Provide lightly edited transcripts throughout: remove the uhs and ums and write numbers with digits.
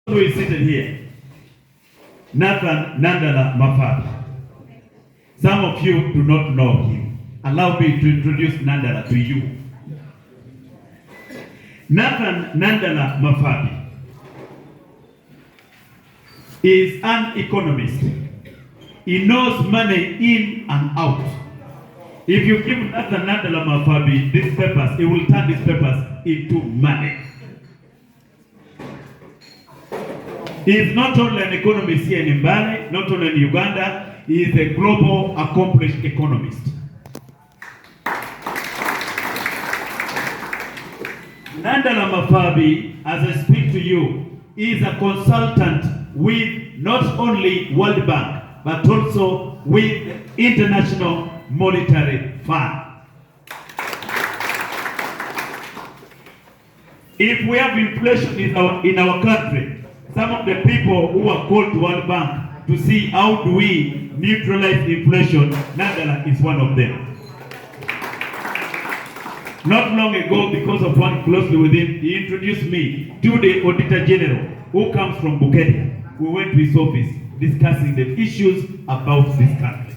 who is seated here, Nandala Mafabi. Some of you do not know him. Allow me to introduce Nandala to you. Nandala Mafabi is an economist. He knows money in and out. If you give Nandala Mafabi these papers, he will turn these papers into money. He is not only an economist here in Mbale, not only in Uganda, he is a global accomplished economist. Nandala Mafabi, as I speak to you, is a consultant with not only World Bank, but also with International Monetary Fund. If we have inflation in our country, some of the people who are called to World Bank to see how do we neutralize inflation, Nandala is one of them. Not long ago, because of one closely with him, he introduced me to the Auditor General who comes from Bukete. We went to his office discussing the issues about this country.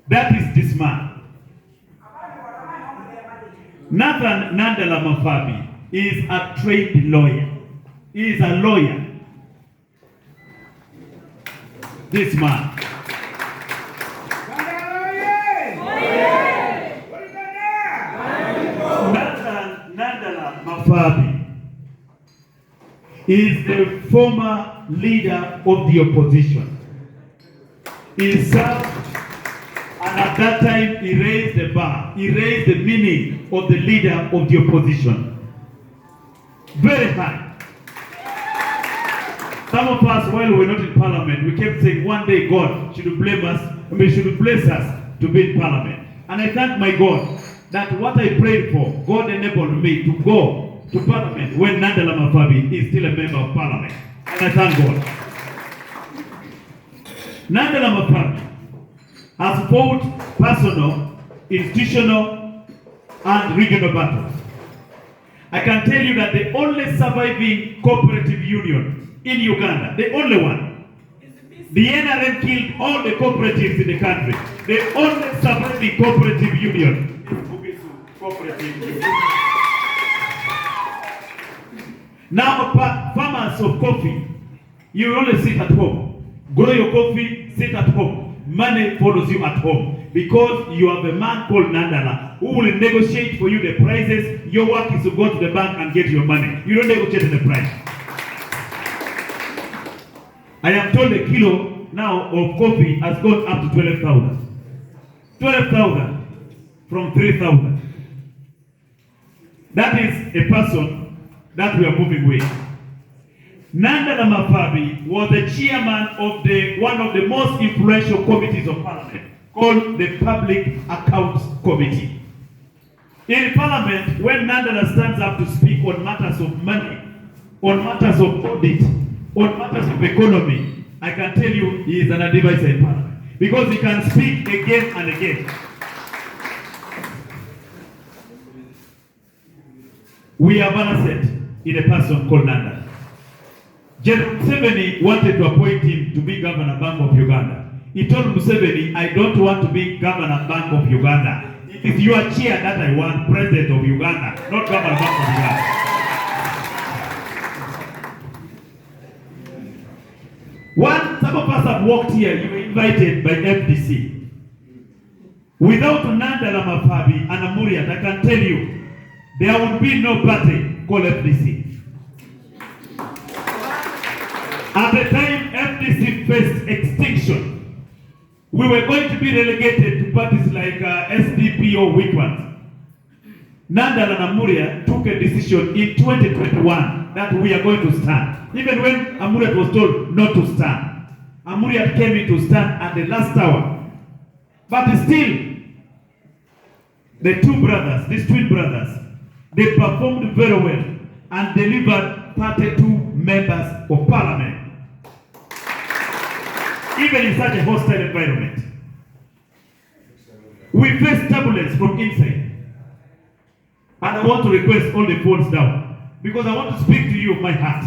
That is this man. Nandala Mafabi is a trained lawyer. He is a lawyer. This man. Nandala Mafabi is the former leader of the opposition. He served, and at that time he raised the bar. He raised the meaning of the leader of the opposition very high. Some of us, while we were not in parliament, we kept saying one day God should blame us, should bless us to be in parliament. And I thank my God that what I prayed for, God enabled me to go to parliament when Nandala Mafabi is still a member of parliament. And I thank God. Nandala Mafabi has fought personal, institutional, and regional battles. I can tell you that the only surviving cooperative union in Uganda, the only one, the NRM killed all the cooperatives in the country. The only surviving cooperative union is Bugisu Cooperative Union. Now, farmers of coffee, you only sit at home. Grow your coffee, sit at home. Money follows you at home because you have a man called Nandala who will negotiate for you the prices. Your work is to go to the bank and get your money. You don't negotiate the price. I am told a kilo now of coffee has gone up to 12,000. 12,000 from 3,000. That is a person that we are moving with. Nandala Mafabi was the chairman of one of the most influential committees of parliament called the Public Accounts Committee. In parliament, when Nandala stands up to speak on matters of money, on matters of audit, on matters of economy, I can tell you he is an advisor in parliament because he can speak again and again. We have an asset in a person called Nandala. General Museveni wanted to appoint him to be Governor Bank of Uganda. He told Museveni, I don't want to be Governor Bank of Uganda. It is your chair that I want, President of Uganda, not Governor Bank of Uganda. Some of us have walked here, you were invited by FDC. Without Nandala Mafabi and Amuriat, I can tell you, there would be no party called FDC. At the time FDC faced extinction, we were going to be relegated to parties like SDP or weak ones. Nandala and Amuriat took a decision in 2021 that we are going to stand. Even when Amuriat was told not to stand, Amuriat came in to stand at the last hour. But still, the two brothers, these twin brothers, they performed very well and delivered 32 members of parliament. Even in such a hostile environment. We face turbulence from inside. And I want to request all the phones down because I want to speak to you of my heart.